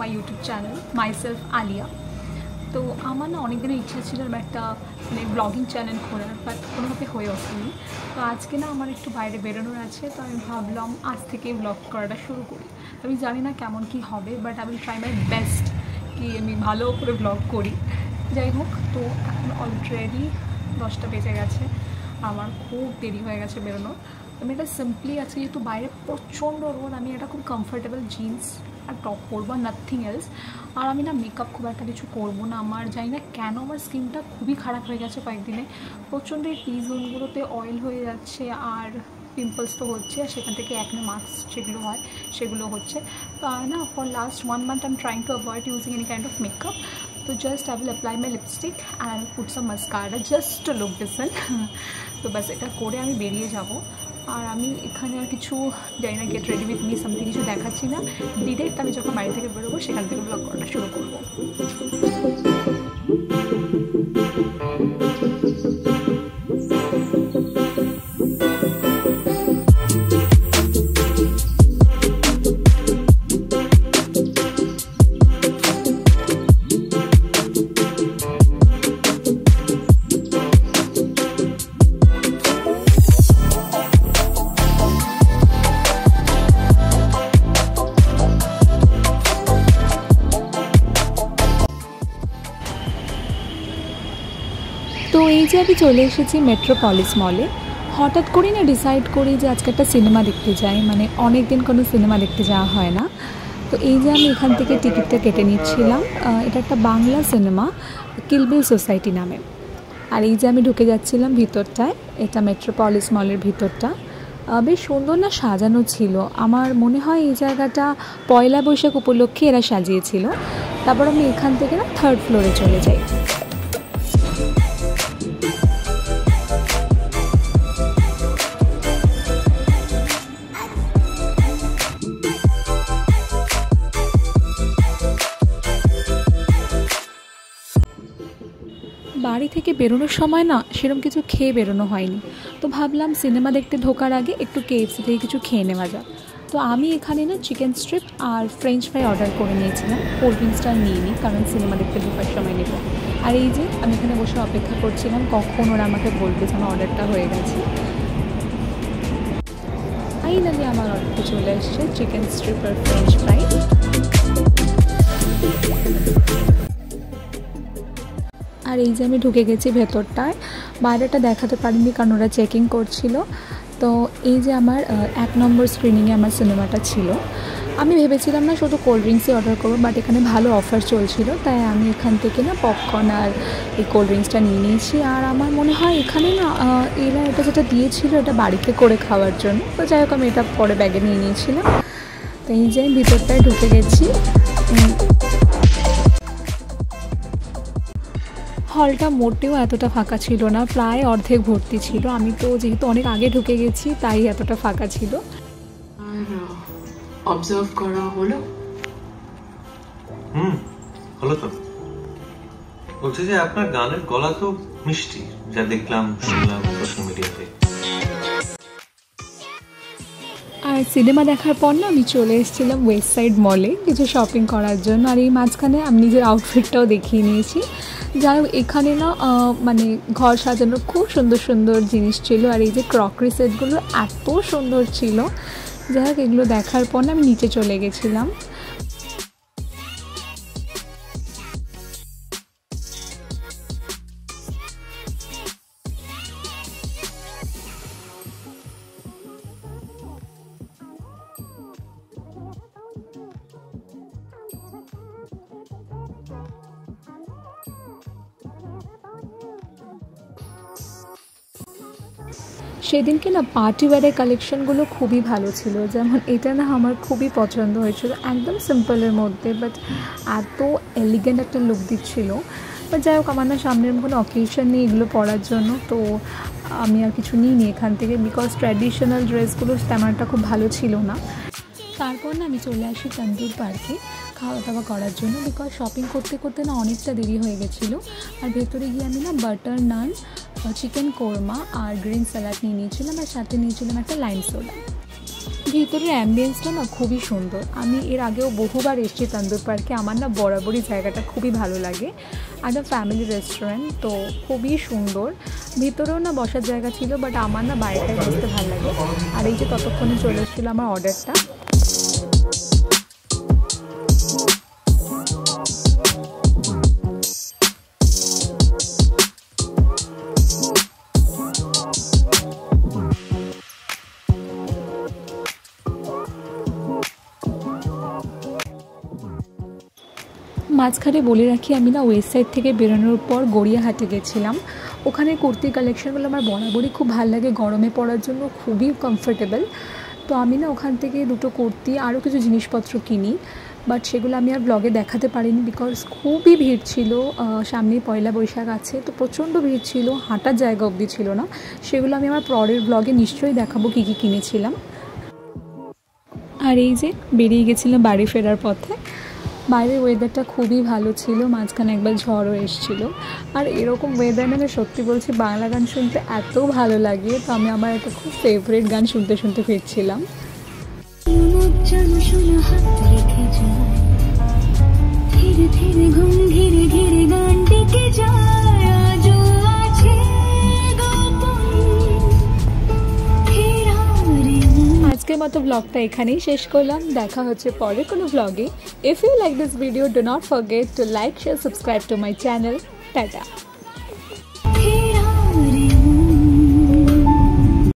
মাই YouTube channel myself Alia. তো আমার না অনেক দিনের ইচ্ছা ছিল একটা মানে ব্লগিং চ্যানেল খোলার, বাট কোনোভাবে হয়ে ওঠেনি। তো আজকে না আমার একটু বাইরে বেরোনোর আছে, তো আমি ভাবলাম আজ থেকে ব্লগ করাটা শুরু করি। আমি জানি না কেমন কি হবে, বাট আমি ট্রাই মাই বেস্ট কি আমি ভালো করে ব্লগ করি। যাই হোক, তো এখন অলরেডি 10টা বেজে গেছে, আমার খুব দেরি হয়ে গেছে বেরোনোর। আমি এটা সিম্পলি আজকে যেহেতু বাইরে প্রচণ্ড রোদ, আমি এটা খুব কমফোর্টেবল জিন্স আর টপ পরবো, নাথিং এলস। আর আমি না মেকআপ খুব একটা কিছু করবো না। আমার জানি না কেন আমার স্কিনটা খুবই খারাপ হয়ে গেছে কয়েকদিনে, প্রচণ্ড এই টি জোনগুলোতে অয়েল হয়ে যাচ্ছে আর পিম্পলস তো হচ্ছে, আর সেখান থেকে একনে মার্কস যেগুলো হয় সেগুলো হচ্ছে। তো না for last 1 month I'm trying to avoid using any kind of makeup. So just I will apply my lipstick and put some mascara just to look decent. তো বাস এটা করে আমি বেরিয়ে যাব। আর আমি এখানে আর কিছু জানি না, get ready with me something কিছু দেখাচ্ছি না। ডিরেক্ট আমি যখন বাড়ি থেকে বেরোবো সেখান থেকে ব্লগ করাটা শুরু করবো। তো এই যে আমি চলে এসেছি মেট্রোপলিস মলে। হঠাৎ করে না ডিসাইড করি যে আজকে একটা সিনেমা দেখতে যাই, মানে অনেক দিন কোনো সিনেমা দেখতে যাওয়া হয় না। তো এই যে আমি এখান থেকে টিকিটটা কেটে নিচ্ছিলাম। এটা একটা বাংলা সিনেমা, কিল বিল সোসাইটি নামে। আর এই যে আমি ঢুকে যাচ্ছিলাম ভিতরটায়, এটা মেট্রোপলিস মলের ভিতরটা বেশ সুন্দর না সাজানো ছিল। আমার মনে হয় এই জায়গাটা পয়লা বৈশাখ উপলক্ষে এরা সাজিয়েছিল। তারপর আমি এখান থেকে না 3rd ফ্লোরে চলে যাই। বাড়ি থেকে বেরোনোর সময় না সেরকম কিছু খেয়ে বেরোনো হয়নি, তো ভাবলাম সিনেমা দেখতে ঢোকার আগে একটু KFC থেকে কিছু খেয়ে নেওয়া যাক। তো আমি এখানে না চিকেন স্ট্রিপ আর ফ্রেঞ্চ ফ্রাই অর্ডার করে নিয়েছিলাম, কোল্ড ড্রিঙ্কসটা নিইনি কারণ সিনেমা দেখতে ঢোকার সময় নেব। আর এই যে আমি এখানে বসে অপেক্ষা করছিলাম কখন ওরা আমাকে বলবে যে আমার অর্ডারটা হয়ে গেছে। ফাইনালি আমার অর্ডারটা চলে এসছে, চিকেন স্ট্রিপ আর ফ্রেঞ্চ ফ্রাই। আর এই যে আমি ঢুকে গেছি ভেতরটায়, বাইরেটা দেখাতে পারিনি কারণ ওরা চেকিং করছিল। তো এই যে আমার 1 নম্বর স্ক্রিনিংয়ে আমার সিনেমাটা ছিল। আমি ভেবেছিলাম না শুধু কোল্ড ড্রিঙ্কসই অর্ডার করবো, বাট এখানে ভালো অফার চলছিল, তাই আমি এখান থেকে না পপকর্ন আর এই কোল্ড ড্রিঙ্কসটা নিয়ে নিয়েছি। আর আমার মনে হয় এখানে না এরা এটা যেটা দিয়েছিল এটা বাড়িতে করে খাওয়ার জন্য, তো যাই হোক আমি এটা পরে ব্যাগে নিয়ে নিয়েছিলাম। তো এই যে ভিতরটায় ঢুকে গেছি। হলটা মোটেও এতটা ফাঁকা ছিল না, প্রায় অর্ধেক ভর্তি ছিল। আমি তো যেহেতু অনেক আগে ঢুকে গেছি তাই এতটা ফাঁকা ছিল। আর অবজার্ভ করা হলো? হলো তো। বলছি যে আপনার গানের গলা তো মিষ্টি, যা দেখলাম শুনলাম সোশ্যাল মিডিয়াতে। আর সিনেমা দেখার পর না আমি চলে এসেছিলাম ওয়েস্ট সাইড মলে কিছু শপিং করার জন্য। আর এই মাঝখানে আমি নিজের আউটফিটটাও দেখিয়ে নিয়েছি। যাই হোক এখানে না মানে ঘর সাজানোর খুব সুন্দর সুন্দর জিনিস ছিল। আর এই যে ক্রকারি সেটগুলো এত সুন্দর ছিল, যাই হোক এগুলো দেখার পর না আমি নিচে চলে গেছিলাম। সেদিনকে না পার্টি ওয়্যারের কালেকশনগুলো খুবই ভালো ছিল। যেমন এটা না আমার খুবই পছন্দ হয়েছিল, একদম সিম্পলের মধ্যে বাট এত এলিগেন্ট একটা লুক দিচ্ছিল। বাট যাই হোক আমার না সামনের কোনো অকেশন নেই এগুলো পরার জন্য, তো আমি আর কিছু নিইনি এখান থেকে, বিকজ ট্র্যাডিশনাল ড্রেসগুলো তেমন একটা খুব ভালো ছিল না। তারপর না আমি চলে আসি তন্দুর পার্কে খাওয়া দাওয়া করার জন্য, বিকজ শপিং করতে করতে না অনেকটা দেরি হয়ে গেছিলো। আর ভেতরে গিয়ে আমি না বাটার নান, চিকেন কোরমা আর গ্রিন স্যালাড নিয়ে নিয়েছিলাম, আর সাথে নিয়েছিলাম একটা লাইম সোডা। ভিতরের অ্যাম্বিয়েন্সটা না খুবই সুন্দর। আমি এর আগেও বহুবার এসেছি তান্দুর পার্কে, আমার না বরাবরই জায়গাটা খুবই ভালো লাগে। আর ফ্যামিলি রেস্টুরেন্ট তো খুবই সুন্দর, ভিতরেও না বসার জায়গা ছিল, বাট আমার না বাইরেটাই বসতে ভালো লাগে। আর এই যে ততক্ষণে চলে এসেছিলো আমার অর্ডারটা। মাঝখানে বলে রাখি, আমি না ওয়েস্ট সাইড থেকে বেরোনোর পর গড়িয়াহাটে গেছিলাম। ওখানে কুর্তির কালেকশানগুলো আমার বরাবরই খুব ভালো লাগে, গরমে পরার জন্য খুবই কমফোর্টেবল। তো আমি না ওখান থেকে দুটো কুর্তি আরও কিছু জিনিসপত্র কিনি, বাট সেগুলো আমি আর ব্লগে দেখাতে পারিনি বিকজ খুবই ভিড় ছিল। সামনে পয়লা বৈশাখ আছে, তো প্রচণ্ড ভিড় ছিল, হাঁটার জায়গা অবধি ছিল না। সেগুলো আমি আমার পরের ব্লগে নিশ্চয়ই দেখাবো কী কী কিনেছিলাম। আর এই যে বেরিয়ে গেছিলাম বাড়ি ফেরার পথে। বাইরের ওয়েদারটা খুবই ভালো ছিল, মাঝখানে একবার ঝড়ও এসেছিলো। আর এরকম ওয়েদার না, সত্যি বলছি বাংলা গান শুনতে এত ভালো লাগে। তো আমি আমার একটা খুব ফেভারিট গান শুনতে শুনতে ফিরছিলাম। আজকের মতো ব্লগটা এখানেই শেষ করলাম, দেখা হচ্ছে পরে কোনো ব্লগে। If you like this video, do not forget to like, share, subscribe to my channel. Tata.